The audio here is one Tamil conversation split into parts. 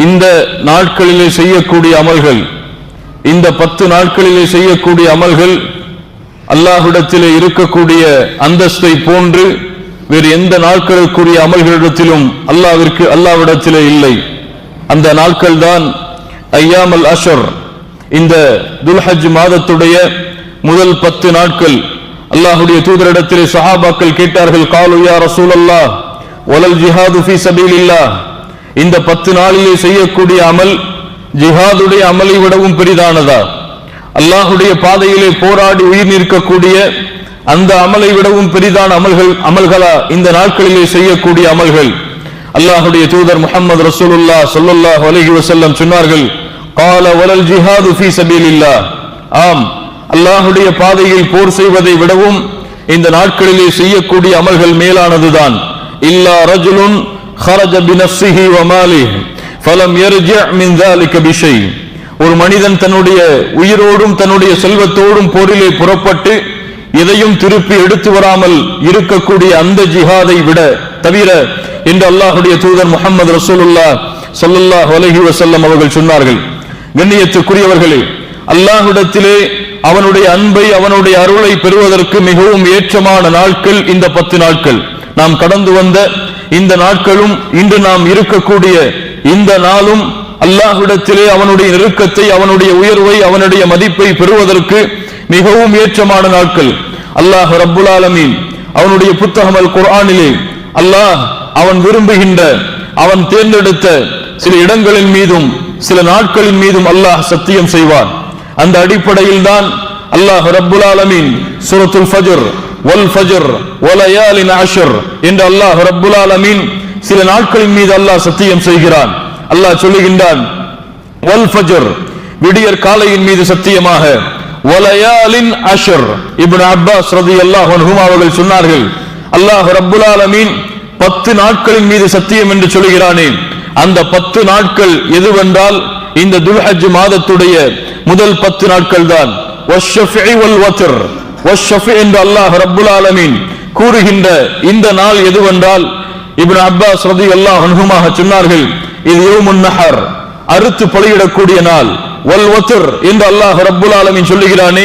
இந்த நாட்களிலே செய்யக்கூடிய அமல்கள், இந்த 10 நாட்களிலே செய்யக்கூடிய அமல்கள் அல்லாஹ்விடத்திலே இருக்கக்கூடிய அந்தஸ்தை போன்று வேறு எந்த நாட்களுக்குரிய அமல்களிடத்திலும் அல்லாஹ்விடத்திலே இல்லை. அந்த நாட்கள் தான் ஐயாமல் அஷர். இந்த துல்ஹஜ் மாதத்துடைய முதல் 10 நாட்கள். அல்லாஹ்வுடைய தூதரிடத்திலே சஹாபாக்கள் கேட்டார்கள், காலு யா ரசூலல்லாஹ் வலல் ஜிஹாது ஃபீ சபீலில்லாஹ். இந்த 10 நாளிலே செய்யக்கூடிய அமல் ஜிஹாதுடைய அமலை விடவும் பெரிதானதா? அல்லாஹ்வுடைய பாதையிலே போராடி உயிர் நிற்கக்கூடிய அந்த அமலை விடவும் பெரிதான அமல்களா இந்த நாட்களிலே செய்யக்கூடிய அமல்கள்? அல்லாஹ்வுடைய தூதர் முஹம்மது ரசூலுல்லாஹ் ஸல்லல்லாஹு அலைஹி வஸல்லம் சொன்னார்கள், கால வலல் ஜிஹாது ஃபீ சபீலில்லாஹ். ஆம், அல்லாஹ்வுடைய பாதையில் போர் செய்வதை விடவும் இந்த நாட்களிலே செய்யக்கூடிய அமல்கள் மேலானதுதான். இல்லா ரஜுலுன் خرج بنفسه وماله فلم يرجع من ذلك بشيء. ஒரு மனிதன் தன்னுடைய உயிரோடும் தன்னுடைய செல்வத்தோடும் போரிலே புறப்பட்டு எதையும் திருப்பி எடுத்து வராமல் இருக்கக்கூடிய அந்த ஜிஹாதை விட தவிர என்று அல்லாஹ்வுடைய தூதர் முஹம்மது ரசூலுல்லாஹ் ஸல்லல்லாஹு அலைஹி வஸல்லம் அவர்கள் சொன்னார்கள். கண்ணியத்துக்குரியவர்களே, அல்லாஹ்விடத்திலே அவனுடைய அன்பை அவனுடைய அருளை பெறுவதற்கு மிகவும் ஏற்றமான நாட்கள் இந்த 10 நாட்கள். நாம் கடந்து வந்த இந்த நாட்களும் இன்று நாம் இருக்கக்கூடிய இந்த நாளும் அல்லாஹ்விடத்திலே அவனுடைய நெருக்கத்தை, அவனுடைய உயர்வை, அவனுடைய மதிப்பை பெறுவதற்கு மிகவும் ஏற்றமான நாட்கள். அல்லாஹ் ரப்புல் ஆலமீன் அவனுடைய புத்தகம் அல் குர்ஆனிலே அல்லாஹ் அவன் விரும்புகின்ற, அவன் தேர்ந்தெடுத்த சில இடங்களின் மீதும் சில நாட்களின் மீதும் அல்லாஹ் சத்தியம் செய்வான். அந்த அடிப்படையில் தான் அல்லாஹ் ரப்புல் ஆலமீன் சூரத்துல் ஃபஜ்ர் வல் ஃபஜ்ர் வலயாலின் அஷ்ர் என்று அல்லாஹ் ரப்புல் ஆலமீன் சில நாட்களின் மீது அல்லாஹ் சத்தியம் செய்கிறான். அல்லாஹ் சொல்லுகின்றான், வல் ஃபஜ்ர் விடியற் காலையின் மீது சத்தியமாக, வலயாலின் அஷ்ர். இப்னு அப்பாஸ் ரலியல்லாஹு அன்ஹுமா அவர்கள் சொன்னார்கள், அல்லாஹ் ரப்புல் ஆலமீன் 10 நாட்களின் மீது சத்தியம் என்று சொல்கிறானே, அந்த 10 நாட்கள் எதுவென்றால் இந்த துல்ஹஜ் மாதத்துடைய முதல் 10 நாட்கள் தான். வஷ்ஷஃபி வல் வத்ர். வஷ்ஷஃபி என்று அல்லாஹ் ரப்புல் ஆலமீன் கூறுகின்ற இந்த நாள் எதுவென்றால் இப்னு அப்பாஸ் ரலியல்லாஹு அன்ஹுமா சொன்னார்கள், இது யௌமுன் நஹர், அறுத்து பலியிடக்கூடிய நாள். வல் வத்ர் என்று அல்லாஹ் ரப்புல் ஆலமீன் சொல்லுகிறானே,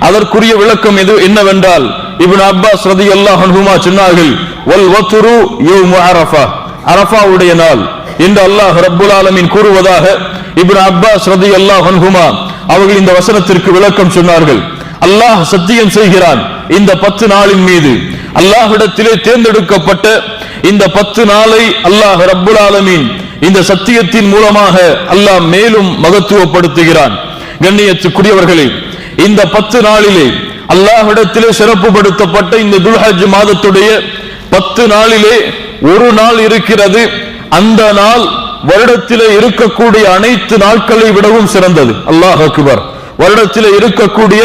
அதற்குரிய விளக்கம் என்னவென்றால் இப்னு அப்பாஸ் ரலியல்லாஹு அன்ஹுமா சொன்னார்கள், வல் வத்ரு யௌமு அரஃபா, அரஃபாவுடைய நாள் என்று அல்லாஹ் ரப்புல் ஆலமீன் கூறுவதாக இப்னு அப்பாஸ் ரலியல்லாஹு அன்ஹுமா அவர்கள் இந்த வசனத்திற்கு விளக்கம் சொன்னார்கள். அல்லாஹ் சத்தியம் செய்கிறான் இந்த 10 நாளின் மீது. அல்லாஹ்விடத்திலே தேர்ந்தெடுக்கப்பட்ட இந்த 10 நாளை அல்லாஹ் ரப்புல் ஆலமீன் இந்த சத்தியத்தின் மூலமாக அல்லாஹ் மேலும் மகத்துவப்படுத்துகிறான். கண்ணியத்துக்குரியவர்களே, இந்த 10 நாளிலே அல்லாஹ்விடத்திலே சிறப்புப்படுத்தப்பட்ட இந்த துல்ஹஜ் மாதத்துடைய 10 நாளிலே ஒரு நாள் இருக்கிறது. அந்த நாள் வருடத்திலே இருக்கக்கூடிய அனைத்து நாட்களை விடவும் சிறந்தது. அல்லாஹ் அக்பர். வருடத்திலே இருக்கக்கூடிய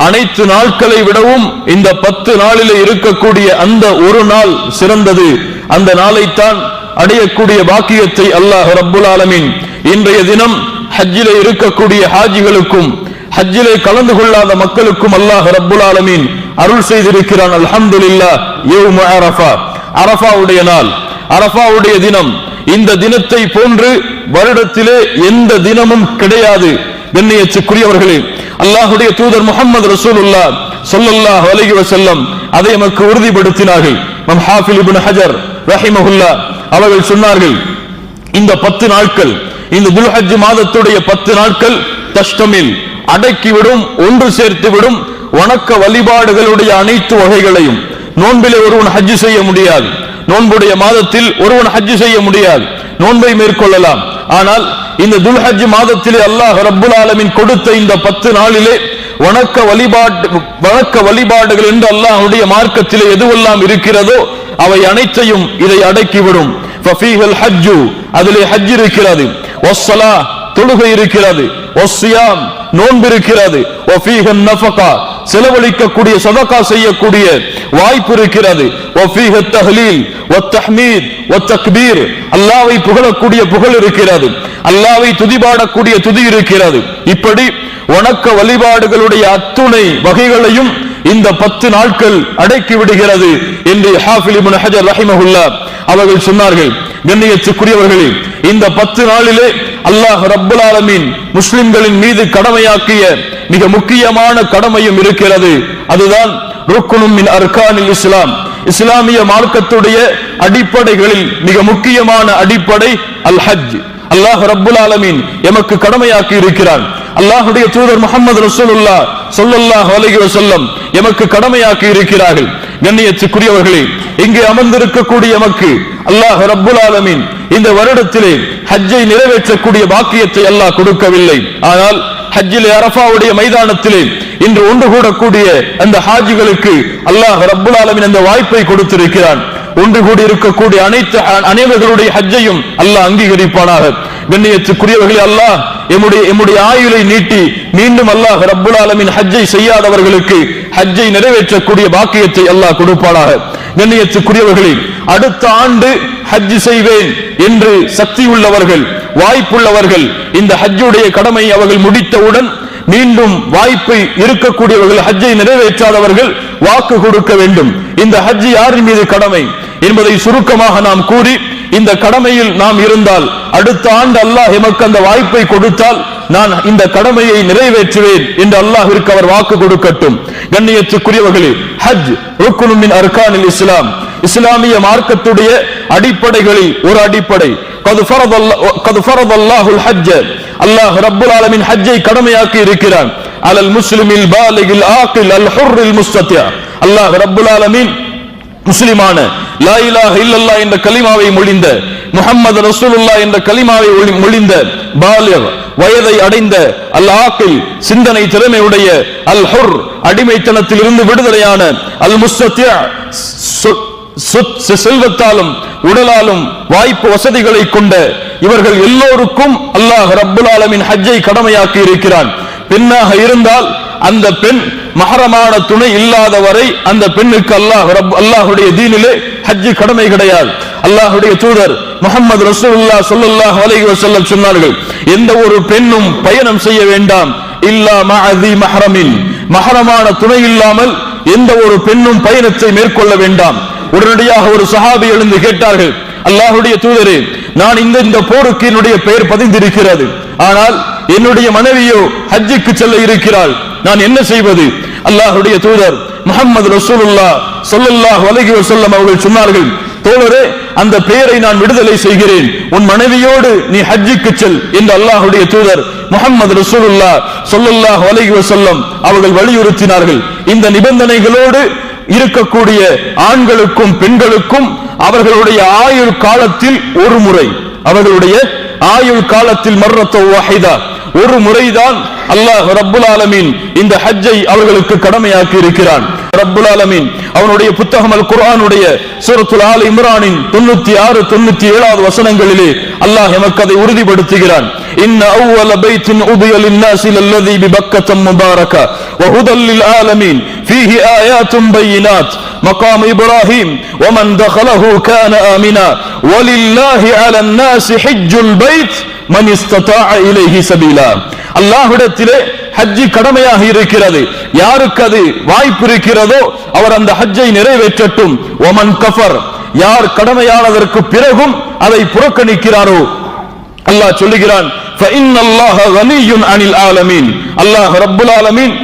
அனைத்து நாட்களை விடவும் இந்த 10 நாளிலே இருக்கக்கூடிய அந்த ஒரு நாள் சிறந்தது. அந்த நாளைத்தான் அடையக்கூடிய பாக்கியத்தை அல்லாஹ் ரப்புல் ஆலமீன் இன்றைய தினம் ஹஜ்ஜிலே இருக்கக்கூடிய ஹாஜிகளுக்கும் ஹஜ்ஜிலே கலந்து கொள்ளாத மக்களுக்கும் அல்லாஹ் ரப்புல் ஆலமீன் அருள் செய்திருக்கிறான். அல்ஹம்துலில்லாஹ். யௌமு அரஃபா, அரஃபாவுடைய நாள், அரஃபாவுடைய தினம். இந்த தினத்தை போன்று வருடத்திலே எந்த தினமும் கிடையாது. கண்ணியத்துக்குரியவர்களே, அல்லாஹ்வுடைய தூதர் முஹம்மது ரசூலுல்லாஹ் ஸல்லல்லாஹு அலைஹி வஸல்லம் அதை நமக்கு உறுதிப்படுத்தினார்கள். இமாம் ஹாஃபிஸ் இப்னு ஹஜர் ரஹிமஹுல்லாஹ் அவர்கள் சொன்னார்கள், இந்த 10 நாட்கள், இந்த துல்ஹஜ் மாதத்துடைய 10 நாட்கள் தஷ்டமில் அடக்கிவிடும், ஒன்று சேர்த்து விடும் வணக்க வழிபாடுகளுடைய அனைத்து வகைகளையும். நோன்பிலே ஒருவன் ஹஜ் செய்ய முடியாது, நோன்புடைய மாதத்தில் ஒருவன் ஹஜ் செய்ய முடியாது, நோன்பை மேற்கொள்ளலாம். ஆனால் இந்த துல்ஹஜ் மாதத்திலே அல்லாஹ் ரப்புல் ஆலமீன் கொடுத்த இந்த 10 நாளிலே வணக்க வழிபாடுகள் என்று அல்லாஹ்வுடைய மார்க்கத்திலே எதுவெல்லாம் இருக்கிறதோ அவை அனைத்தையும் இதை அடக்கிவிடும். ஃபீஹல் ஹஜ்ஜு, அதிலே ஹஜ் இருக்கிறது. வஸ்ஸலா, தொழுகை இருக்கிறது. வஸ்ஸியாம், நோன்பு இருக்கிறது. வஃபீஹன் நஃபகா, செலவழிக்கக்கூடிய சதகா செய்யக்கூடிய வாய்ப்பு இருக்கிறது. வஃபீஹத் தஹ்லீல் வத்தஹ்மீத் வத்தக்பீர், அல்லாஹ்வை புகழக்கூடிய புகழ் இருக்கிறது. அல்லாஹ்வை துதிபாடக்கூடிய துதி இருக்கிறது. இப்படி வணக்க வழிபாடுகளுடைய அத்துணை வகைகளையும் இந்த 10 நாட்கள் அடக்கி விடுகிறது என்று ஹாஃபில் இப்னு ஹஜர் ரஹிமஹுல்லாஹ் அவர்கள் சொன்னார்கள். கண்ணியத்துக்குரியவர்களே, இந்த 10 நாளிலே அல்லாஹ் ரப்புல் ஆலமீன் முஸ்லிம்களின் மீது கடமையாக்கிய மிக முக்கியமான கடமையும் இருக்கிறது. அதுதான் ருக்னும் மின் அர்கானில் இஸ்லாம், இஸ்லாமிய மார்க்கத்துடைய அடிப்படைகளில் மிக முக்கியமான அடிப்படை அல் ஹஜ். அல்லாஹ் ரப்புல் ஆலமீன் எமக்கு கடமையாக்கி இருக்கிறான். அல்லாஹ்வுடைய தூதர் முஹம்மது ரசூலுல்லாஹ் ஸல்லல்லாஹு அலைஹி வஸல்லம் எமக்கு கடமையாக்கி இருக்கிறார்கள். கண்ணியத்துக்குரியவர்களே, இங்கே அமர்ந்திருக்கக்கூடிய எமக்கு அல்லாஹ் ரப்புல் ஆலமீன் இந்த வருடத்திலே ஹஜ்ஜை நிறைவேற்றக்கூடிய பாக்கியத்தை அல்லாஹ் கொடுக்கவில்லை. ஆனால் ஹஜ்ஜிலே அரஃபாவுடைய மைதானத்திலே இன்று ஒன்று கூடக்கூடிய அந்த ஹாஜிகளுக்கு அல்லாஹ் ரப்புல் ஆலமீன் அந்த வாய்ப்பை கொடுத்திருக்கிறான். ஒன்று கூடி இருக்கக்கூடிய அனைவர்களுடைய ஹஜ்ஜையும் அல்லாஹ் அங்கீகரிப்பானாக. கண்ணியத்துக்குரியவர்களே, அல்லாஹ் எம்முடைய ஆயுளை நீட்டி மீண்டும் அல்லாஹ் ரப்புல் ஆலமீன் ஹஜ்ஜை செய்யாதவர்களுக்கு ஹஜ்ஜை நிறைவேற்றக்கூடிய பாக்கியத்தை அல்லாஹ் கொடுப்பானாக. கண்ணியத்துக்குரியவர்களே, அடுத்த ஆண்டு ஹஜ் செய்வேன் என்று சக்தி உள்ளவர்கள், வாய்ப்புள்ளவர்கள், இந்த ஹஜ்ஜுடைய கடமை அவர்கள் முடித்தவுடன் மீண்டும் வாய்ப்பை இருக்கக்கூடியவர்கள், ஹஜ்ஜை நிறைவேற்றாதவர்கள் வாக்கு கொடுக்க வேண்டும். இந்த ஹஜ் யாரின் மீது கடமை என்பதை சுருக்கமாக நாம் கூறி, இந்த கடமையில் நாம் இருந்தால் அடுத்த ஆண்டு அல்லாஹ் எமக்கு அந்த வாய்ப்பை கொடுத்தால் நான் இந்த கடமையை நிறைவேற்றுவேன் என்று அல்லாஹ்விற்கு அவர் வாக்கு கொடுக்கட்டும். கண்ணியத்துக்குரியவர்களே, ஹஜ் ருக்னும் மின் அர்கானில் இஸ்லாம், இஸ்லாமிய மார்க்கத்துடைய அடிப்படைகளில் ஒரு அடிப்படை. கது ஃபரதல்லாஹுல் ஹஜ்ஜ, அல்லாஹ் ரப்புல் ஆலமீன் ஹஜ்ஜை கடமையாக்கி இருக்கிறான். அலல் முஸ்லிமில் பாலிகில் ஆகில் அல் ஹுர்ரில் முஸ்தத்யா, அல்லாஹ் ரப்புல் ஆலமீன் முஸ்லிமான லா இலாஹ இல்லல்லாஹ் என்ற கலிமாவை மொழிந்த, முஹம்மது ரசூலுல்லாஹ் என்ற கலிமாவை மொழிந்த, பாலிக் வயதை அடைந்த, அல் ஆகில் சிந்தனை திறமையுடைய, அல் ஹுர் அடிமைத்தனத்தில் இருந்து விடுதலையான, அல் முஸ்தத்யா செல்வத்தாலும் உடலாலும் வாய்ப்பு வசதிகளை கொண்ட இவர்கள் எல்லோருக்கும் அல்லாஹ் ரப்புல் ஆலமீன் ஹஜ்ஜை கடமையாக்கி இருக்கிறான். பெண்ணாக இருந்தால் அந்த பெண் மஹரமான துணை இல்லாத வரை அந்த பெண்ணுக்கு அல்லாஹ்வுடைய தீனிலே ஹஜ் கடமை கிடையாது. அல்லாஹ்வுடைய தூதர் முஹம்மது ரசூலுல்லாஹ் ஸல்லல்லாஹு அலைஹி வஸல்லம் சொன்னார்கள், எந்த ஒரு பெண்ணும் பயணம் செய்ய வேண்டாம் இல்லா மஅதி மஹ்ரமின், மஹரமான துணை இல்லாமல் எந்த ஒரு பெண்ணும் பயணத்தை மேற்கொள்ள வேண்டாம். உடனடியாக ஒரு சஹாபி எழுந்து கேட்டார்கள், அல்லாஹ்வுடைய தூதரே, நான் இந்த போருக்கு என்னுடைய பெயர் பதிந்திருக்கிறது, ஆனால் என்னுடைய மனைவியோ ஹஜ்ஜுக்கு செல்ல இருக்கிறாள், நான் என்ன செய்வது? அல்லாஹ்வுடைய தூதர் முஹம்மது ரசூலுல்லாஹ் ஸல்லல்லாஹு அலைஹி வஸல்லம் அவர்கள் சொன்னார்கள், தோழரே, அந்த பெயரை நான் விடுதலை செய்கிறேன், உன் மனைவியோடு நீ ஹஜ்ஜுக்கு செல் என்று அல்லாஹ்வுடைய தூதர் முஹம்மது ரசூலுல்லாஹ் ஸல்லல்லாஹு அலைஹி வஸல்லம் அவர்கள் வலியுறுத்தினார்கள். இந்த நிபந்தனைகளோடு இருக்கக்கூடிய ஆண்களுக்கும் பெண்களுக்கும் அவர்களுடைய ஆயுள் காலத்தில் ஒரு முறை, அவர்களுடைய ஆயுள் காலத்தில் மர்ரத்து வாஹிதா, ஒரு முறைதான் அல்லாஹ் ரப்புல் ஆலமீன் இந்த ஹஜ்ஜை அவர்களுக்கு கடமையாக்கி இருக்கிறான். ரப்புல் ஆலமீன் அவனுடைய புத்தகம் அல் குர்ஆனுடைய சூரத்துல் ஆல் இம்ரானின் 96 97வது வசனங்களிலே அல்லாஹ் எமக்கு அதை உறுதிப்படுத்துகிறான். இன்ன அவ்வல பைத்தின் உதிய லின்னாஸி லல்லதி பிபக்கத முபாரக வ ஹுதல் லில் ஆலமீன் ஃபீஹி ஆயாத்தும் பையினாத் மகாம் இப்ராஹீம் வமன் தഖலஹு கான ஆமினா வலில்லாஹி அலன் நாஸி ஹஜ்ஜுல் பைத் மன் இஸ்ததாஅ இலைஹி சபீலா. அல்லாஹ்விடத்திலே ஹஜ் கடமையாக இருக்கிறது. யாருக்கு அது வாய்ப்பு இருக்கிறதோ அவர் அந்த ஹஜ்ஜை நிறைவேற்றட்டும். ஒமன் கஃபர், யார் கடமையானதற்கு பிறகும் அதை புறக்கணிக்கிறாரோ அல்லாஹ் சொல்லுகிறான், ஃபஇன்னல்லாஹ கனிய்யுன் அனில் ஆலமீன், அல்லாஹ் ரப்புல் ஆலமீன்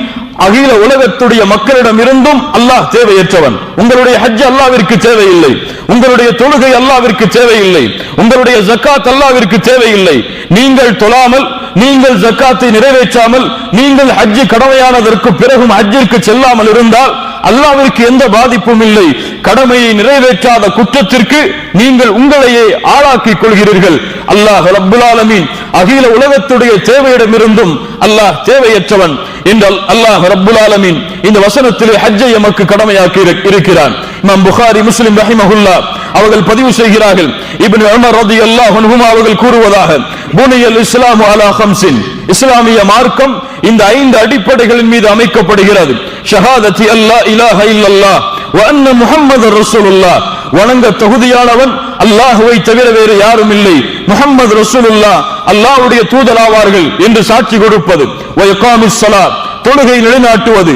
அகில உலகத்துடைய மக்களிடம் இருந்தும் அல்லாஹ் தேவையற்றவன். உங்களுடைய ஹஜ் அல்லாஹ்விற்கு தேவையில்லை, உங்களுடைய தொழுகை அல்லாஹ்விற்கு தேவையில்லை, உங்களுடைய ஜக்காத் அல்லாஹ்விற்கு தேவையில்லை. நீங்கள் தொழாமல், நீங்கள் ஜக்காத்தை நிறைவேற்றாமல், நீங்கள் ஹஜ் கடமையானதற்கு பிறகும் ஹஜ்ஜிற்கு செல்லாமல் இருந்தால் அல்லாஹ்விற்கு எந்த பாதிப்பும் இல்லை. கடமையை நிறைவேற்றாத குற்றத்திற்கு நீங்கள் உங்களையே ஆளாக்கிக் கொள்கிறீர்கள். அல்லாஹ் ரப்புல் ஆலமீன் அகில உலகத்துடைய தேவையிடமிருந்தும் அல்லாஹ் தேவையற்றவன் என்று அல்லாஹ் ரப்புல் ஆலமீன் இந்த வசனத்திலே ஹஜ்ஜை எமக்கு கடமையாக்கி இருக்கிறான். இமாம் புகாரி, முஸ்லிம் ரஹிமஹுல்லாஹ் அவர்கள் பதிவு செய்கிறார்கள், இப்னு உமர் ரலியல்லாஹு அன்ஹுமா அவர்கள் கூறுவதாக, புனியல் இஸ்லாமு அலா ஹம்ஸின், இஸ்லாமிய மார்க்கம் இந்த 5 அடிப்படைகளின் மீது அமைக்கப்படுகிறது. ஷஹாதத்தி அல்லா இலாஹ இல்லல்லாஹ் வ அன்ன முஹம்மதர் ரசூலுல்லாஹ், வணங்க தகுதியானவன் அல்லாஹ்வை தவிர வேறு யாரும் இல்லை, முஹம்மது ரசூலுல்லாஹ் அல்லாஹ்வுடைய தூதராவார்கள் என்று சாட்சி கொடுப்பது. வ இகாமிஸ் ஸலாத், தொழுகை நிலைநாட்டுவது,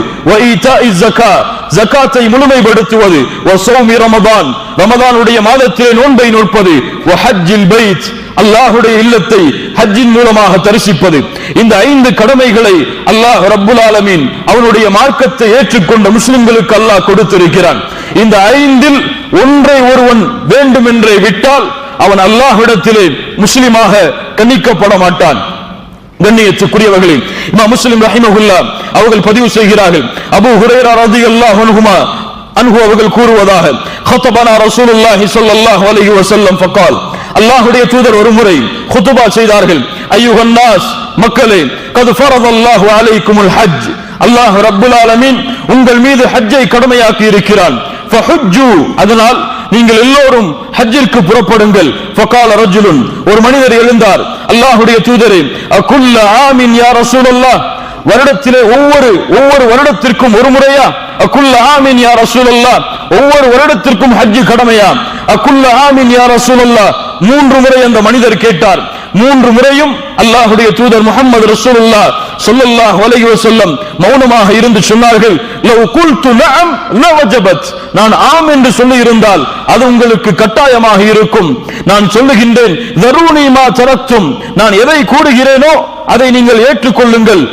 ஜகாத்தை முழுமைப்படுத்துவது, ரமதான் ரமதானுடைய மாதத்திலே நோன்பை நோற்பது, அல்லாஹுடைய இல்லத்தை ஹஜ்ஜின் மூலமாக தரிசிப்பது. இந்த 5 கடமைகளை அல்லாஹ் ரப்புல் ஆலமீன் அவனுடைய மார்க்கத்தை ஏற்றுக்கொண்ட முஸ்லிம்களுக்கு அல்லாஹ் கொடுத்திருக்கிறான். இந்த 5இல் ஒன்றை ஒருவன் வேண்டும் என்றே விட்டால் அவன் அல்லாஹ்விடத்திலே முஸ்லிமாக கண்ணிக்கப்பட மாட்டான். கண்ணியத்துக்குரியவர்களே, இமாம் முஸ்லிம் ரஹிமஹுல்லாஹ் அவர்கள் பதிவு செய்கிறார்கள், அபூ ஹுரைரா ரலியல்லாஹு அன்ஹு அவர்கள் கூறுவதாக, خطبنا رسول الله صلى الله عليه وسلم فقال, அல்லாஹ்வுடைய தூதர் ஒருமுறை குத்பா செய்தார்கள். அய்யுஹன் நாஸ், மக்களே, قد فرض الله عليكم الحج, அல்லாஹ் ரப்புல் ஆலமீன் உங்கள் மீது ஹஜ்ஜை கடமையாக்கி இருக்கிறான். ஃபஹுஜ்ஜு, அதனால் நீங்கள் எல்லோரும் ஹஜ்ஜிற்கு புறப்படுங்கள். ஃபகால ரஜுலுன், ஒரு மனிதர் எழுந்தார், அல்லாஹ்வுடைய தூதரே, அகுல்ல ஆமின் யா ரசூலல்லாஹ், வருடத்திலே ஒவ்வொரு வருடத்திற்கும் ஒரு முறையா? அகுல்ல ஆமின் யா ரசூலல்லாஹ், ஒவ்வொரு வருடத்திற்கும் ஹஜ் கடமையா? அகுல்ல ஆமின் யா ரசூலல்லாஹ், 3 முறை அந்த மனிதர் கேட்டார். 3 முறையும் அல்லாஹ்வுடைய தூதர் முஹம்மது ரசூலுல்லாஹ் ஸல்லல்லாஹு அலைஹி வஸல்லம் மௌனமாக இருந்து சொன்னார்கள், லவ் குல்து நஅம் லவஜபத், நான் ஆம் என்று சொல்லி இருந்தால் அது உங்களுக்கு கட்டாயமாக இருக்கும். நான் சொல்லுகின்றேன், தரூனி மா தரக்தும், நான் எதை கூறுகிறேனோ அதை நீங்கள் ஏற்றுக்கொள்ளுங்கள்.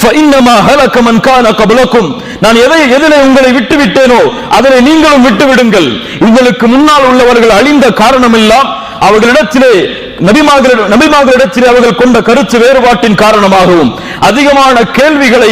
فإنما هلك من كان قبلكم, நான் எதிலே உங்களை விட்டுவிட்டேனோ அதனை நீங்களும் விட்டுவிடுங்கள். உங்களுக்கு முன்னால் உள்ளவர்கள் அழிந்த காரணம் எல்லாம் அவர்களிடத்திலே நபிமார்களிடத்திலே அவர்கள் கொண்ட கருத்து வேறுபாட்டின் காரணமாகவும் அதிகமான கேள்விகளை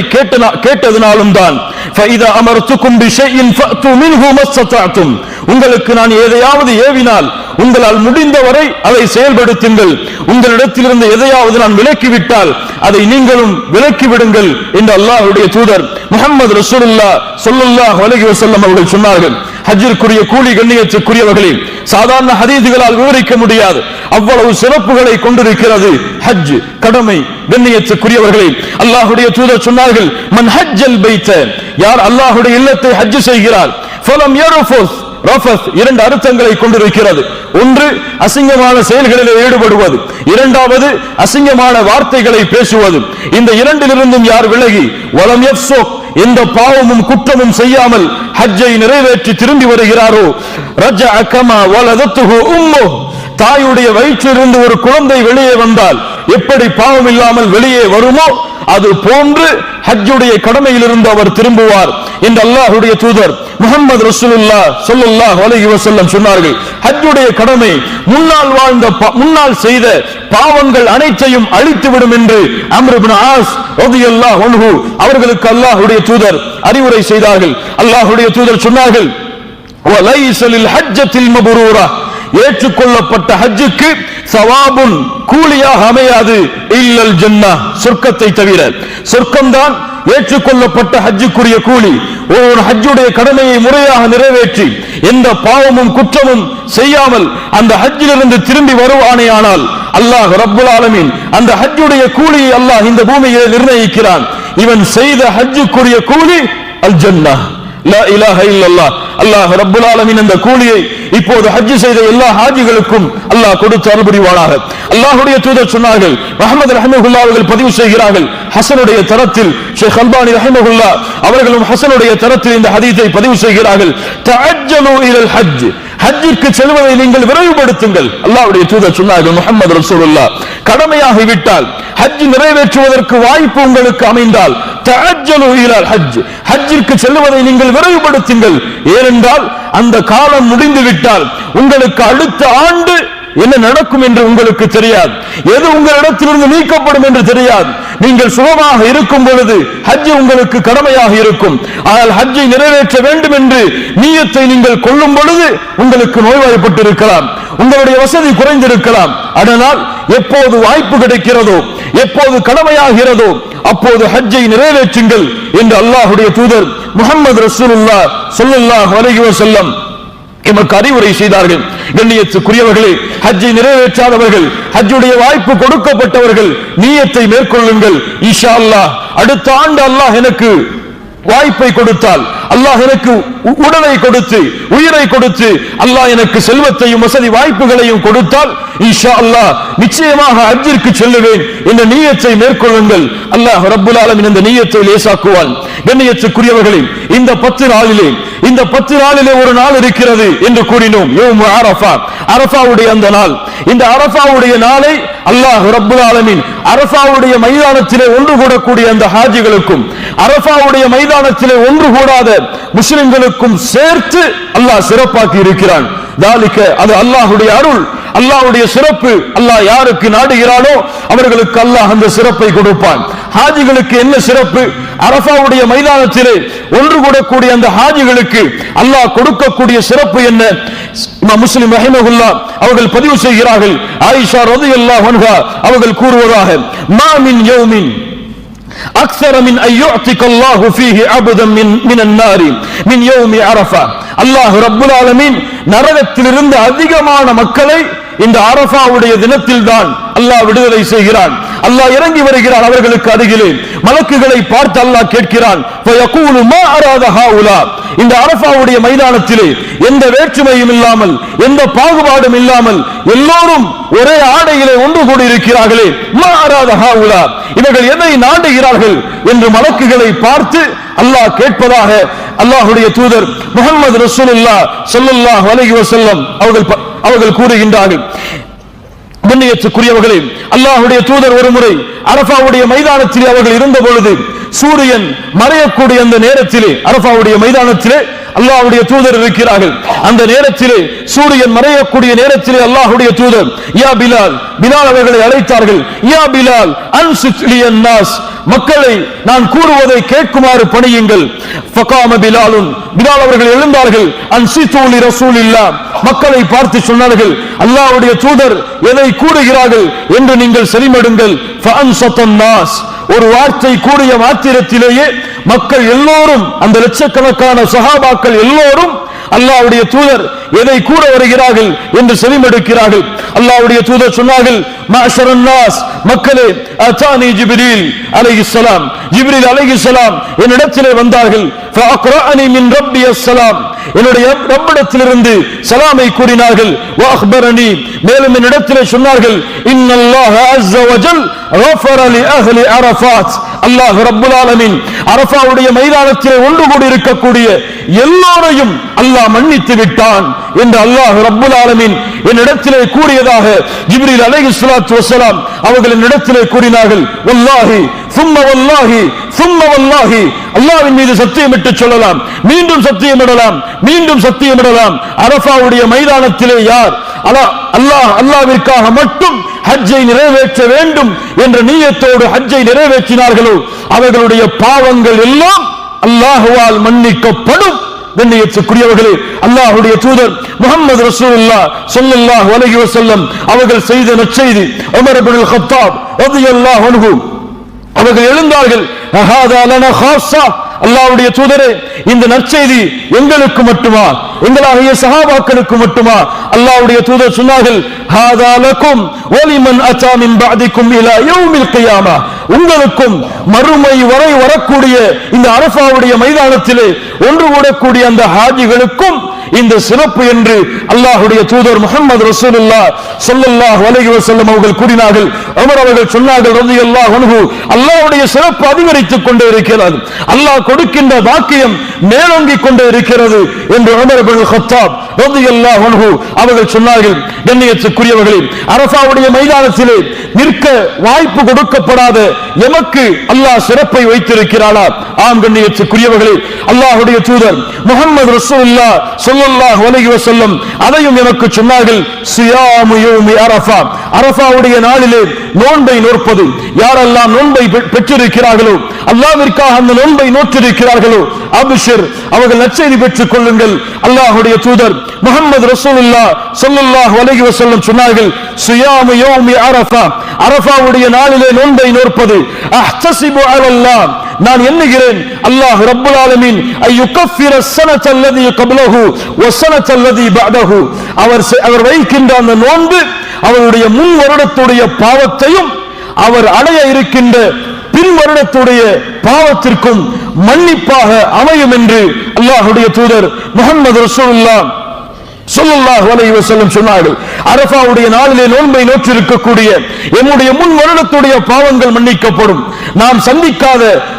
கேட்டதனாலும் தான். فإذا أمرتكم بشيء فأتوا منه ما استطعتم, உங்களுக்கு நான் எதையாவது ஏவினால் உங்களால் முடிந்தவரை அதை செயல்படுத்துங்கள். உங்களிடத்திலிருந்து எதையாவது நான் விலக்கிவிட்டால் அதை நீங்களும் விலக்கி விடுங்கள் என்று அல்லாஹ்வுடைய தூதர் முஹம்மது ரசூலுல்லாஹ் ஸல்லல்லாஹு அலைஹி வஸல்லம் அவர்கள் சொன்னார்கள். ஹஜ்ஜிற்குரிய கூலி கண்ணியத்துக்குரியவர்களே, சாதாரண ஹதீதுகளால் விவரிக்க முடியாது, அவ்வளவு சிறப்புகளை கொண்டிருக்கிறது ஹஜ் கடமை. கண்ணியத்துக்குரியவர்களே, அல்லாஹ்வுடைய தூதர் சொன்னார்கள், மன் ஹஜ்ஜல் பைத்த, யார் அல்லாஹ்வுடைய இல்லத்தை ஹஜ் செய்கிறார், ஃபலம் யர்ஃபுஸ், ரஃபஸ் 2 அர்த்தங்களை கொண்டிருக்கிறது. ஒன்று அசிங்கமான செயல்களில் ஈடுபடுவது, இரண்டாவது அசிங்கமான வார்த்தைகளை பேசுவது. இந்த இரண்டிலிருந்தும் யார் விலகி வலம் யஃப்ஸுக், எந்த பாவமும் குற்றமும் செய்யாமல் ஹஜ்ஜை நிறைவேற்றி திரும்பி வருகிறாரோ, ரஜஅ கமா வலதத்துஹு உம்மு, தாயுடைய வயிற்றிலிருந்து ஒரு குழந்தை வெளியே வந்தால் எப்படி பாவம் இல்லாமல் வெளியே வருமோ அது போன்று ஹஜ்ஜுடைய கடமையிலிருந்து அவர் திரும்புவார் என்று அல்லாஹ்வுடைய தூதர் முஹம்மது ரசூலுல்லாஹ் ஸல்லல்லாஹு அலைஹி வஸல்லம் சொன்னார்கள். ஹஜ்ஜுடைய கடமை முன்னால் செய்த பாவங்கள் அனைத்தையும் அழித்துவிடும் என்று அம்ர் இப்னு ஆஸ் ரலியல்லாஹு அன்ஹு அவர்களுக்கு அல்லாஹ்வுடைய தூதர் அறிவுரை செய்தார்கள். அல்லாஹ்வுடைய தூதர் சொன்னார்கள், வலைஸ லில் ஹஜ்ஜத்தில் மப்ரூரா, ஏற்றுக்கொள்ளப்பட்ட ஹஜ்ஜுக்கு சவாபுன் கூலியாக அமையாது, இல்லல் ஜன்னah, சொர்க்கத்தை தவிர. சொர்க்கம்தான் ஏற்றுக்கொள்ளப்பட்ட ஹஜ்ஜுக்குரிய கூலி. ஒரு ஹஜ்ஜுடைய கடமையை முறையாக நிறைவேற்றி எந்த பாவமும் குற்றமும் செய்யாமல் அந்த ஹஜ்ஜிலிருந்து திரும்பி வருவானேயானால் அல்லாஹ் ரப்புல் ஆலமீன் அந்த ஹஜ்ஜுடைய கூலியை அல்லாஹ் இந்த பூமியில் நிர்ணயிக்கிறான். இவன் செய்த ஹஜ்ஜுக்குரிய கூலி அல் ஜன்னah, லா இலாஹ இல்லல்லாஹ். அல்லாஹ் ரப்புல் ஆலமீன் அந்த கூலியை இப்போது ஹஜ் செய்த எல்லா ஹாஜிகளுக்கும் அல்லாஹ் கொடுத்து அருள் புரிவானாக. அல்லாஹ்வுடைய தூதர் சொன்னார்கள், முஹம்மது ரஹ்மத்துல்லாஹி அவர்கள் பதிவு செய்கிறார்கள், ஹஸனுடைய தரத்தில் ஷேக் அல்பானி ரஹ்மத்துல்லாஹ் அவர்களும் ஹஸனுடைய தரத்தில் இந்த ஹதீஸை பதிவு செய்கிறார்கள். தஅஜ்ஜலு இலல் ஹஜ், ஹஜ்ஜுக்கு செல்வதை நீங்கள் விரைவுபடுத்துங்கள். அல்லாஹ்வுடைய தூதர் சொன்னார்கள், முஹம்மது ரசூலுல்லாஹ், கடமையாகிவிட்டால் ஹஜ் நிறைவேற்றுவதற்கு வாய்ப்பு உங்களுக்கு அமைந்தால் தஅஜ்ஜலு இலல் ஹஜ், ஹஜ்ஜிற்கு செல்வதை நீங்கள் விரைவுபடுத்துங்கள். ஏனென்றால் அந்த காலம் முடிந்து விட்டால் உங்களுக்கு அடுத்த ஆண்டு என்ன நடக்கும் என்று உங்களுக்கு தெரியாது, எது உங்களிடத்திலிருந்து நீக்கப்படும் என்று தெரியாது. நீங்கள் சுகமாக இருக்கும் பொழுது ஹஜ் உங்களுக்கு கடமையாக இருக்கும். ஆனால் ஹஜ்ஜை நிறைவேற்ற வேண்டும் என்று நியத்தை நீங்கள் கொள்ளும் பொழுது உங்களுக்கு நோய்வாய்ப்பட்டு இருக்கலாம், உங்களுடைய வசதி குறைந்திருக்கலாம். அதனால் எப்போது வாய்ப்பு கிடைக்கிறதோ, எப்போது கடமையாகிறதோ அப்போது ஹஜ்ஜை நிறைவேற்றுங்கள் என்று அல்லாஹ்வுடைய தூதர் முஹம்மது ரசூலுல்லாஹ் ஸல்லல்லாஹு அலைஹி வஸல்லம் எமக்கு அறிவுரை செய்தார்கள். கண்ணியத்துக்குரியவர்களே, ஹஜ்ஜை நிறைவேற்றாதவர்கள், ஹஜ்ஜுடைய வாய்ப்பு கொடுக்கப்பட்டவர்கள் நியத்தை மேற்கொள்ளுங்கள். இன்ஷா அல்லாஹ் அடுத்த ஆண்டு அல்லாஹ் எனக்கு வாய்ப்பை கொடுத்தால், அல்லாஹ் எனக்கு உடலை கொடுத்து உயிரை கொடுத்து அல்லாஹ் எனக்கு செல்வத்தையும் வசதி வாய்ப்புகளையும் கொடுத்தால் இன்ஷா அல்லாஹ் நிச்சயமாக ஹஜ்ஜிற்கு செல்லுவேன் என்ற நியத்தை மேற்கொள்ளுங்கள். அல்லாஹ் ரப்புல் ஆலமீன் இந்த நியத்தை லேசாக்குவான். கண்ணியத்துக்குரியவர்களே, இந்த 10 நாளிலே ஒரு நாள் இருக்கிறது என்று கூறினோம். யௌமு அரஃபா, அரஃபாவுடைய அந்த நாள். இந்த அரஃபாவுடைய நாளை அல்லாஹ் ரப்புல் ஆலமீன் அரஃபாவுடைய மைதானத்திலே ஒன்று கூடக்கூடிய அந்த ஹாஜிகளுக்கும் அரஃபாவுடைய மைதானத்திலே ஒன்று கூடாத முஸ்லிம்களுக்கும் சேர்த்து அல்லாஹ் சிறப்பாக்கி இருக்கிறான். அது அல்லாஹ்வுடைய அருள், அல்லாஹ்வுடைய சிறப்பு. அல்லாஹ் யாருக்கு நாடுகிறானோ அவர்களுக்கு அல்லாஹ் அந்த சிறப்பை கொடுப்பான். ஹாஜிகளுக்கு என்ன சிறப்பு? அரஃபாவுடைய மைதானத்திலே ஒன்று கூடக்கூடிய அந்த ஹாஜிகளுக்கு அல்லாஹ் கொடுக்கக்கூடிய சிறப்பு என்ன? முஸ்லிம் ரஹிமஹுல்லாஹ் அவர்கள் பதிவு செய்கிறார்கள். ஆயிஷா ரலியல்லாஹு அன்ஹா அவர்கள் கூறுவதாக, மா மின் யௌமின் அக்ஸர மின் அய்யுஅதிக அல்லாஹு ஃபீஹி அபதன் மினன் நாரி மின் யௌமி அரஃபா. அல்லாஹ் ரப்புல் ஆலமீன் நரகத்திலிருந்து அதிகமான மக்களை இந்த அரஃபாவுடைய தினத்தில் தான் அல்லாஹ் விடுதலை செய்கிறான். அல்லாஹ் இறங்கி வருகிறான் அவர்களுக்கு அருகிலே. மலக்குகளை பார்த்து அல்லாஹ் கேட்கிறான், ஃபயகூலு மா அராத ஹாஉலா. இந்த அரஃபாவுடைய மைதானத்திலே எந்த வேற்றுமையும் இல்லாமல், எந்த பாகுபாடும் இல்லாமல் எல்லோரும் ஒரே ஆடையிலே ஒன்று கூடி இருக்கிறார்களே, மா அராத ஹாஉலா, இவர்கள் எதை நாடுகிறார்கள் என்று மலக்குகளை பார்த்து அல்லாஹ் கேட்பதாக அல்லாஹ்வுடைய தூதர் முஹம்மது ரசூலுல்லாஹ் ஸல்லல்லாஹு அலைஹி வஸல்லம் அவர்கள் கூறுகின்றார்கள். கண்ணியத்துக்குரியவர்களே, அல்லாஹ்வுடைய தூதர் ஒருமுறை அரஃபாவுடைய மைதானத்திலே அவர்கள் இருந்த பொழுது சூரியன் மறையக்கூடிய அந்த நேரத்திலே அரஃபாவுடைய மைதானத்திலே அல்லாஹ்வுடைய தூதர் இருக்கிறார்கள். அந்த நேரத்திலே சூரியன் மறையக்கூடிய நேரத்திலே அல்லாஹ்வுடைய தூதர் யா பிலால், பிலால் அவர்களை அழைத்தார்கள். யா பிலால் அன்சித் லியன் நாஸ், மக்களை நான் கூறுவதை கேட்குமாறு பணியுங்கள். ஃபகாம பிலாலுன், பிலால் அவர்கள் எழுந்தார்கள். அன்சித்து லி ரசூலில்லாஹ், மக்களை பார்த்து சொன்னார்கள், அல்லாஹ்வுடைய தூதர் எதை கூறுகிறார்கள் என்று நீங்கள் செவிமடுங்கள். ஃபஅன்சத்தன் நாஸ், ஒரு வார்த்தை கூறிய மாத்திரத்திலேயே மக்கள் எல்லோரும், அந்த லட்சக்கணக்கான சஹாபாக்கள் எல்லோரும் அல்லாஹ்வுடைய தூதர் எதை கூற வருகிறார்கள் என்று செவிமடுக்கிறார்கள். அல்லாஹ்வுடைய தூதர் சொன்னார்கள், மாஷரன் நாஸ், மக்களே, அதானி ஜிப்ரீல் அலைஹிஸ்ஸலாம், ஜிப்ரீல் அலைஹிஸ்ஸலாம் என்னிடத்திலே வந்தார்கள். ஃபஅக்ரஅனி மின் ரப்பி அஸ்ஸலாம், என்னுடைய ரப்பிடத்திலிருந்து சலாமை கூறினார்கள். வஅக்பரனி, மேலும் என்னிடத்திலே சொன்னார்கள், இன்னல்லாஹ அஸ்ஸ வஜல் கஃபர லி அஹ்லி அரஃபாத், அல்லாஹ் ரப்புல் ஆலமீன் அரஃபாவுடைய மைதானத்திலே ஒன்று கூடி இருக்கக்கூடிய எல்லோரையும் அல்லாஹ் மன்னித்து விட்டான் என்று அல்லாஹ் ரப்புல் ஆலமீன் என்னிடத்திலே கூறியதாக ஜிப்ரீல் அலைஹிஸ்ஸலாத்து வஸ்ஸலாம் அவர்கள் என்னிடத்திலே கூறினார்கள். வல்லாஹி சும்ம வல்லாஹி சும்ம வல்லாஹி, அல்லாஹ்வின் மீது சத்தியமிட்டு சொல்லலாம், மீண்டும் சத்தியமிடலாம், மீண்டும் சத்தியமிடலாம், அரஃபாவுடைய மைதானத்திலே யார் அல்லாஹ்விற்காக மட்டும் ஹஜ்ஜை நிறைவேற்ற வேண்டும் என்ற நியத்தோடு ஹஜ்ஜை நிறைவேற்றினார்களோ அவர்களுடைய பாவங்கள் எல்லாம் அல்லாஹ்வால் மன்னிக்கப்படும். கண்ணியத்துக்குரியவர்களே, அல்லாஹ்வுடைய தூதர் முஹம்மது ரசூலுல்லாஹ் ஸல்லல்லாஹு அலைஹி வஸல்லம் அவர்கள் செய்த நற்செய்தி, உமர் இப்னுல் கத்தாப் ரலியல்லாஹு அன்ஹு அவர்கள் எழுந்தார்கள். ஹாதா லனா ஹாஸா, அல்லாஹ்வுடைய தூதரே, இந்த நற்செய்தி எங்களுக்கு மட்டுமா, எங்களாகிய சஹாபாக்களுக்கு மட்டுமா? அல்லாஹ்வுடைய தூதர் சொன்னார்கள், ஹாதா லகும் வலிமன் அத்தா மின் பஅதிக்கும் இலா யௌமில் கியாமா, உங்களுக்கும் மறுமை வரை வரக்கூடிய இந்த அரஃபாவுடைய மைதானத்திலே ஒன்று கூடக்கூடிய அந்த ஹாஜிகளுக்கும் இந்த சிறப்பு என்று அல்லாஹ்வுடைய தூதர் முஹம்மது ரசூலுல்லாஹ் ஸல்லல்லாஹு அலைஹி வஸல்லம் அவர்கள் கூறினார்கள். உமர் அவர்கள் சொன்னார்கள் ரலியல்லாஹு அன்ஹு, அல்லாஹ்வுடைய சிறப்பு அதிகரித்துக் கொண்டே இருக்கிறது, அல்லாஹ் கொடுக்கின்ற பாக்கியம் மேலோங்கிக் கொண்டே இருக்கிறது என்று உமர் இப்னுல் கத்தாப் ரலியல்லாஹு அன்ஹு அவர்கள் சொன்னார்கள். கண்ணியத்துக்குரியவர்களே, அரஃபாவுடைய மைதானத்திலே நிற்க வாய்ப்பு கொடுக்கப்படாத எமக்கு அல்லாஹ் சிறப்பை வைத்திருக்கிறானா? ஆம் கண்ணியத்துக்குரியவர்களே, அல்லாஹ்வுடைய தூதர் முஹம்மது ரசூலுல்லாஹ் ஸல்லல்லாஹு அலைஹி வஸல்லம் அதையும் எனக்கு சொன்னார்கள். சியாமு யௌமி அரஃபா, அரஃபாவுடைய நாளிலே நோன்பை நோற்பது. யாரெல்லாம் நோன்பை பெற்றிருக்கிறார்களோ, அல்லாஹ்விற்காக அந்த நோன்பை நோற்றிருக்கிறார்களோ, அப்ஷிர், அவர்கள் நற்செய்தி பெற்றுக் கொள்ளுங்கள். அல்லாஹ்வுடைய தூதர் முஹம்மது ரசூலுல்லாஹ் ஸல்லல்லாஹு அலைஹி வஸல்லம் சொன்னார்கள், சியாமு யௌமி அரஃபா, அரஃபாவுடைய நாளிலே நோன்பை நோற்பது. அஹ்தஸிபு அலல்லாஹ், நான் எண்ணுகிறேன் அல்லாஹ் ரப்புல் ஆலமீன் அய்யுகஃபிர ஸனத அல்லதி கப்லஹு வ ஸனத அல்லதி பஅதஹு, அவர் வைக்கின்ற அந்த நோன்பு அவருடைய முன் வருடத்துடைய பாவத்தையும் அவர் அடைய இருக்கின்ற பின் முன் வருடத்துடைய பாவத்திற்கும் மன்னிப்பாக அமையும் என்று அல்லாஹ்வுடைய தூதர் முஹம்மது ரசூலுல்லாஹ் ஸல்லல்லாஹு அலைஹி வஸல்லம் சொன்னார்கள். அரஃபாவுடைய நாளிலே நோன்பை நோற்றிருக்கக்கூடிய எம்முடைய முன் வருடத்துடைய பாவங்கள் மன்னிக்கப்படும். நாம்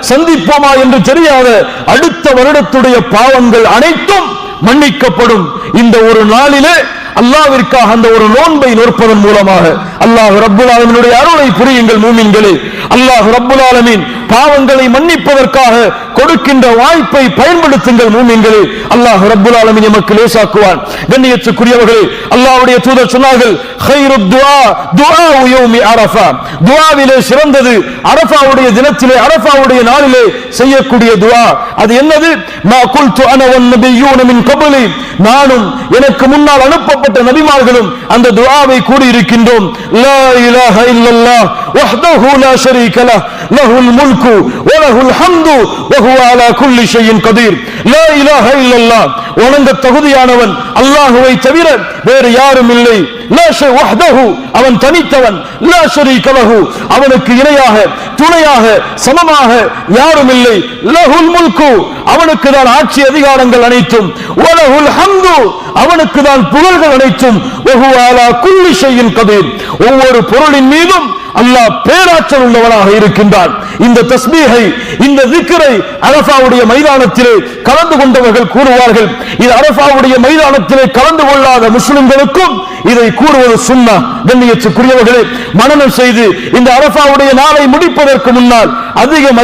சந்திப்போமா என்று தெரியாத அடுத்த வருடத்துடைய பாவங்கள் அனைத்தும் மன்னிக்கப்படும். இந்த ஒரு நாளிலே அல்லாஹ்விற்காக அந்த ஒரு நோன்பை நோற்பதன் மூலமாக அல்லாஹ் ரப்புல் ஆலமீனுடைய அருளை புரியுங்கள் மூமின்களே. அல்லாஹ் ரப்புல் ஆலமீன் பாவங்களை மன்னிப்பதற்காக கொடுக்கின்ற வாய்ப்பை பயன்படுத்துங்கள் மூமின்களே. அல்லாஹ் ரப்புல் ஆலமீன் நமக்கு லேசாக்குவான். கண்ணியத்துக்குரியவர்களே, அல்லாஹ்வுடைய தூதர் சொன்னார்கள், கைருத் துஆ துஆஉ யௌமி அரஃபா. துஆவிலே சிறந்தது அரஃபாவுடைய தினத்திலே, அரஃபாவுடைய நாளிலே செய்யக்கூடிய துஆ. அது என்னது? மா குல்து அன வன் நபிய்யூன மின் கப்லி. நானும் எனக்கு முன்னால் அனுப்பப்பட்ட நபிமார்களும் அந்த துஆவை கூறி இருக்கின்றோம். லா இலாஹ இல்லல்லாஹ் வஹ்தஹு லா ஷரீக லஹ் லஹுல் முல்கு வ லஹுல் ஹம்து வ ஹுவ அலா குல்லி ஷைஇன் கதீர். லா இலாஹ இல்லல்லாஹ், வணங்க தகுதியானவன் அல்லாஹ்வை தவிர வேறு யாரும் இல்லை. லா ஷை வஹ்தஹு, அவன் தனித்தவன். லா ஷரீக லஹு, அவனுக்கு இணையாக துணையாக சமமாக யாரும் இல்லை. லஹுல் முல்கு, அவனுக்கு தான் ஆட்சி அதிகாரங்கள் அனைத்தும். வ லஹுல் ஹம்து, அவனுக்கு தான் புகழ்கள் அனைத்தும். வ ஹுவ அலா குல்லி ஷைஇன் கதீர், ஒவ்வொரு பொருளின் மீதும் அல்லாஹ் பேராற்றல் உள்ளவனாக இருக்கின்றான். இந்த தஸ்பீஹை, இந்த திக்ரை அரஃபாவுடைய மைதானத்திலே கலந்து கொண்டவர்கள் கூறுவார்கள். இது அரஃபாவுடைய மைதானத்திலே கலந்து கொள்ளாத முஸ்லிம்களுக்கும் இதை கூறுவது சுன்னா. கண்ணியத்துக்குரியவர்களே, மனனம் செய்து இந்த அரஃபாவுடைய நாளை முடிப்பதற்கு முன்னால் அதிகம்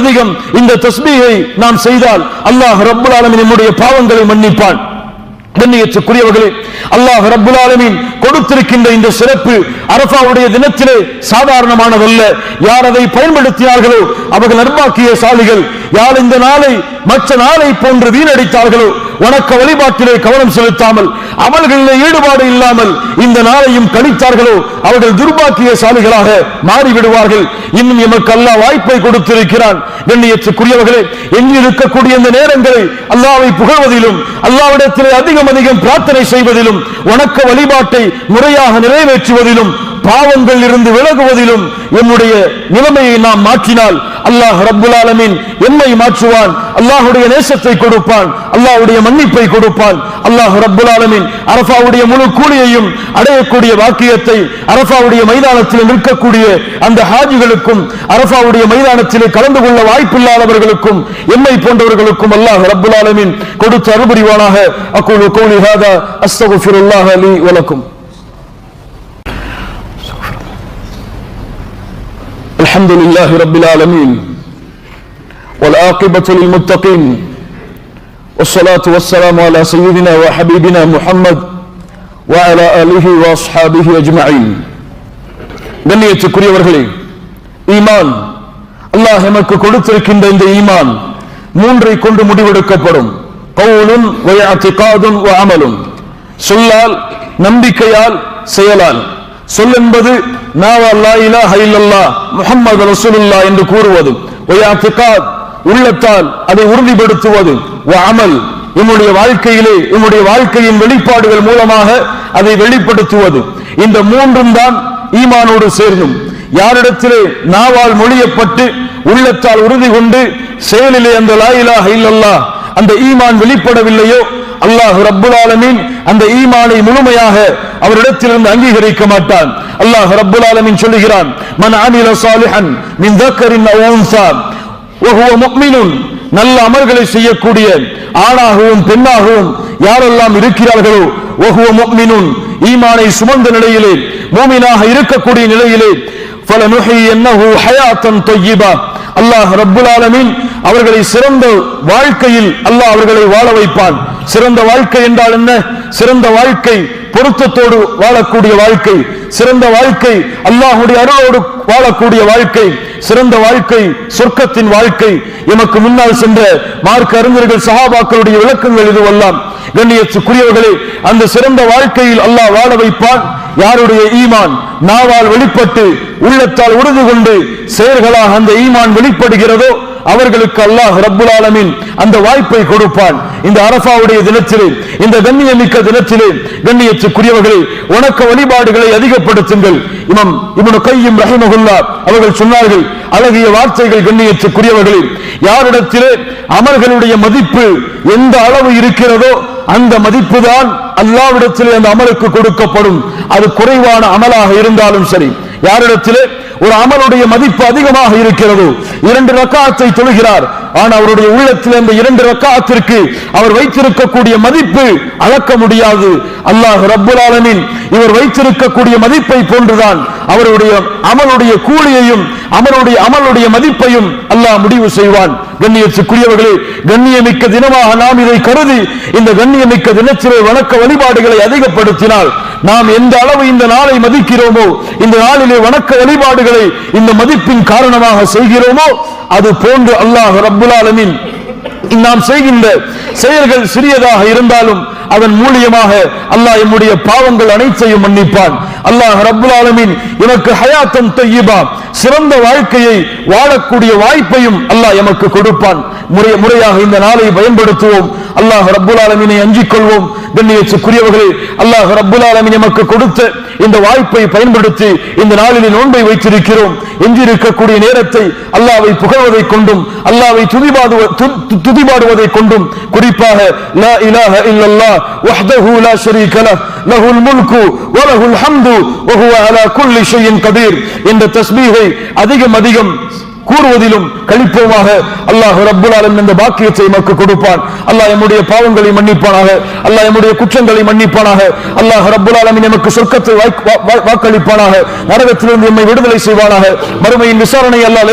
இந்த தஸ்பீஹை நாம் செய்தால் அல்லாஹ் ரப்புல் ஆலமீன் நம்முடைய பாவங்களை மன்னிப்பான். கண்ணியத்துக்குரியவர்களே, அல்லாஹ் ரப்புல் ஆலமீன் கொடுத்திருக்கின்ற இந்த சிறப்பு அரஃபாவுடைய தினத்திலே சாதாரணமானதல்ல. யார் அதை பயன்படுத்தினார்களோ அவர்கள் நற்பாக்கியசாலிகள். யார் இந்த நாளை மற்ற நாளை போன்று வீணடித்தார்களோ, வணக்க வழிபாட்டிலே கவனம் செலுத்தாமல் அமல்களிலே ஈடுபாடு இல்லாமல் இந்த நாளையும் கழித்தார்களோ அவர்கள் துர்பாக்கியசாலிகளாக மாறிவிடுவார்கள். இன்னும் எமக்கு அல்லாஹ் வாய்ப்பை கொடுத்திருக்கிறான். கண்ணியத்துக்குரியவர்களே, எங்கு இருக்கக்கூடிய இந்த நேரங்களை அல்லாஹ்வை புகழ்வதிலும் அல்லாஹ்விடத்திலே அதிகம் பிரார்த்தனை செய்வதிலும் வணக்க வழிபாட்டை முறையாக நிறைவேற்றுவதிலும் பாவங்கள் இருந்து விலகுவதிலும் என்னுடைய நிலைமையை நாம் மாற்றினால் அல்லாஹ் ரப்புல் ஆலமீன் எம்மை மாற்றுவான். அல்லாஹ்வுடைய நேசத்தை கொடுப்பான், அல்லாஹ்வுடைய மன்னிப்பை கொடுப்பான். அல்லாஹ் ரப்புல் ஆலமீன் அரஃபாவுடைய முழு கூலியையும் அடையக்கூடிய வாக்கியத்தை அரஃபாவுடைய மைதானத்தில் நிற்கக்கூடிய அந்த ஹாஜிகளுக்கும் அரஃபாவுடைய மைதானத்திலே கலந்து கொள்ள வாய்ப்பில்லாதவர்களுக்கும் எம்மை போன்றவர்களுக்கும் அல்லாஹ் ரப்புல் ஆலமீன் கொடுத்து அருள்புரிவானாக. அக்கூலு கௌலி ஹாதா அஸ்தக்ஃபிருல்லாஹ லீ வ லக்கும். الحمد لله رب العالمين والعاقبة للمتقين والصلاة والسلام على سيدنا وحبيبنا محمد وعلى آله وأصحابه أجمعين. கண்ணியத்துக்குரியவர்களே, ஈமான், அல்லாஹ் நமக்கு கொடுத்திருக்கின்ற இந்த ஈமான் மூன்றை கொண்டு முடிவெடுக்கப்படும். கவுலுன் வ இஅ்திகாதுன் வ அமலுன். சொல்லால், நம்பிக்கையால், செயலால். சொல் என்பது நாவால் லா இலாஹ இல்லல்லாஹ் முஹம்மது ரசூலுல்லாஹ் என்று கூறுவது. வ இஅ்திகாத், உள்ளத்தால் அதை உறுதிப்படுத்துவது. வ அமல், நம்முடைய வாழ்க்கையிலே நம்முடைய வாழ்க்கையின் வெளிப்பாடுகள் மூலமாக அதை வெளிப்படுத்துவது. இந்த மூன்றும் தான் ஈமானோடு சேர்ந்தும். யாரிடத்திலே நாவால் மொழியப்பட்டு உள்ளத்தால் உறுதி கொண்டு செயலிலே அந்த லா இலாஹ இல்லல்லாஹ் அந்த ஈமான் வெளிப்படவில்லையோ அல்லாஹ் ரப்புல் ஆலமீன் அந்த ஈமானை முழுமையாக அவரிடத்திலிருந்து அங்கீகரிக்க மாட்டான். அல்லாஹ் ரப்புல் ஆலமீன் சொல்லுகிறான், மன் அமில சாலிஹன் மின் தக்கரின் அவ் உன்ஸா வ ஹுவ முஃமினுன். நல்ல அமல்களை செய்யக்கூடிய ஆணாகவும் பெண்ணாகவும் யாரெல்லாம் இருக்கிறார்களோ வ ஹுவ முஃமினுன், ஈமானை சுமந்த நிலையிலே மூமினாக இருக்கக்கூடிய நிலையிலே ஃபலனுஹியன்னஹு ஹயாத்தன் தய்யிபா. அல்லாஹ் ரப்புல் ஆலமீன் அவர்களை சிறந்த வாழ்க்கையில் அல்லாஹ் அவர்களை வாழ வைப்பான். சிறந்த வாழ்க்கை என்றால் என்ன? சிறந்த வாழ்க்கை பொருத்தத்தோடு வாழக்கூடிய வாழ்க்கை, சிறந்த வாழ்க்கை அல்லாஹ்வுடைய அருளோடு வாழக்கூடிய வாழ்க்கை, சிறந்த வாழ்க்கை சொர்க்கத்தின் வாழ்க்கை. எமக்கு முன்னால் சென்ற மார்க்க அறிஞர்கள் சஹாபாக்களுடைய விளக்கங்கள் இதுவெல்லாம். கண்ணியத்துக்குரியவர்களே, அந்த சிறந்த வாழ்க்கையில் அல்லாஹ் வாழ வைப்பான். யாருடைய ஈமான் நாவால் வெளிப்பட்டு உள்ளத்தால் உறுதி கொண்டு செயல்களாக அந்த ஈமான் வெளிப்படுகிறதோ அவர்களுக்கு அல்லாஹ் ரப்புல் ஆலமீன் அந்த வாய்ப்பை கொடுப்பான். இந்த அரஃபாவுடைய தினத்திலே, இந்த கண்ணியமிக்க தினத்திலே கண்ணியத்துக்குரியவர்களே, வணக்க வழிபாடுகளை அதிகப்படுத்துங்கள். இமாம் இப்னு கையிம் ரஹிமஹுல்லாஹ் அவர்கள் சொன்னார்கள், அழகிய வார்த்தைகள் கண்ணியத்துக்குரியவர்களே, யாரிடத்திலே அமல்களுடைய மதிப்பு எந்த அளவு இருக்கிறதோ அந்த மதிப்பு தான் அல்லாஹ்விடத்திலே அந்த அமலுக்கு கொடுக்கப்படும். அது குறைவான அமலாக இருந்தாலும் சரி. யாரிடத்திலே ஒரு அமலுடைய மதிப்பு அதிகமாக இருக்கிறதோ, 2 ரக்காத்தை தொழுகிறார், ஆனால் அவருடைய உள்ளத்தில் அந்த 2 ரக்காத்திற்கு அவர் வைத்திருக்கக்கூடிய மதிப்பு அளக்க முடியாது. அல்லாஹ் ரப்புல் ஆலமீன் இவர் வைத்திருக்கக்கூடிய மதிப்பை போன்றுதான் அவருடைய அமலுடைய கூலியையும் அமலுடைய மதிப்பையும் அல்லாஹ் முடிவு செய்வான். கண்ணியத்துக்குரியவர்களே, கண்ணியமிக்க தினமாக நாம் இதை கருதி இந்த கண்ணியமிக்க தினத்திலே வணக்க வழிபாடுகளை அதிகப்படுத்தினால், நாம் எந்த அளவு இந்த நாளை மதிக்கிறோமோ, இந்த நாளிலே வணக்க வழிபாடுகளை இந்த மதிப்பின் காரணமாக செய்கிறோமோ, அது போன்று அல்லாஹ் ரப்புல் ஆலமீன் நாம் செய்கின்ற செயல்கள் சிறியதாக இருந்தாலும் அதன் மூலியமாக அல்லாஹ் நம்முடைய பாவங்கள் அனைத்தையும் மன்னிப்பான். அல்லாஹ் ரப்புல் ஆலமீன் எமக்கு ஹயாத்தன் தய்யிபா, சிறந்த வாழ்க்கையை வாழக்கூடிய வாய்ப்பையும் அல்லாஹ் எமக்கு கொடுப்பான். முறையாக இந்த நாளை பயன்படுத்துவோம். அல்லாஹ் ரப்புல் ஆலமீனை அஞ்சிக் கொள்வோம். கண்ணியத்துக்குரியவர்களே, அல்லாஹ் ரப்புல் ஆலமீன் எமக்கு கொடுத்த இந்த வாய்ப்பை பயன்படுத்தி இந்த நாளில் நோன்பை வைத்திருக்கிறோம். எஞ்சிருக்கக்கூடிய நேரத்தை அல்லாஹ்வை புகழ்வதை கொண்டும் அல்லாஹ்வை துதிபாடுவதை கொண்டும், குறிப்பாக லா இலாஹ இல்லல்லாஹ் வஹ்தஹு லா ஷரீக லஹ் லஹுல் முல்கு வ லஹுல் ஹம்து வ ஹுவ அலா குல்லி ஷைஇன் கதீர் என்ற தஸ்பீஹை அதிகம் கூறுவதிலும் கழிப்போமாக. அல்லாஹ் ரப்புல் ஆலமீன் இந்த பாக்கியத்தை நமக்கு கொடுப்பான். அல்லாஹ் நம்முடைய பாவங்களை மன்னிப்பானாக. அல்லாஹ் நம்முடைய குற்றங்களை மன்னிப்பானாக. அல்லாஹ் ரப்புல் ஆலமீன் நமக்கு சொர்க்கத்தை வாக்களிப்பானாக. நரகத்திலிருந்து நம்மை விடுதலை செய்வானாக. மறுமையின் விசாரணை அல்லாஹ்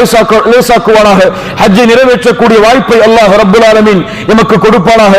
லேசாக்குவானாக. ஹஜ்ஜை நிறைவேற்றக்கூடிய வாய்ப்பை அல்லாஹ் ரப்புல் ஆலமீன் நமக்கு கொடுப்பானாக.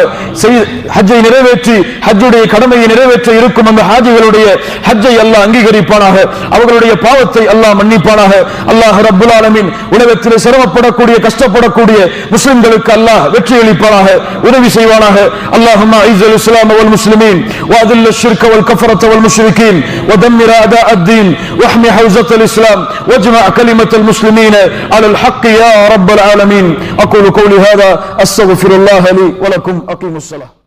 ஹஜ்ஜை நிறைவேற்றி ஹஜ்ஜுடைய கடமையை நிறைவேற்ற இருக்கும் அந்த ஹாஜிகளுடைய ஹஜ்ஜை அல்லாஹ் அங்கீகரிப்பானாக. அவர்களுடைய பாவத்தை அல்லாஹ் மன்னிப்பானாக. அல்லாஹ் ரப்புல் ஆலமீன் உலகத்திலே சிரமப்படக்கூடிய கஷ்டப்படக்கூடிய முஸ்லிம்களுக்கு அல்லாஹ் வெற்றி அளிப்பானாக, உதவி செய்வானாக. அல்லாஹும்ம ஐஸில் இஸ்லாம் வல் முஸ்லிமீன் வஅதில் الشرك والكفرة والمشركين ودمر أعداء الدين واحمي حوزة الإسلام واجمع كلمة المسلمين على الحق يا رب العالمين. أقول قولي هذا أستغفر الله لي ولكم. أقيموا الصلاة.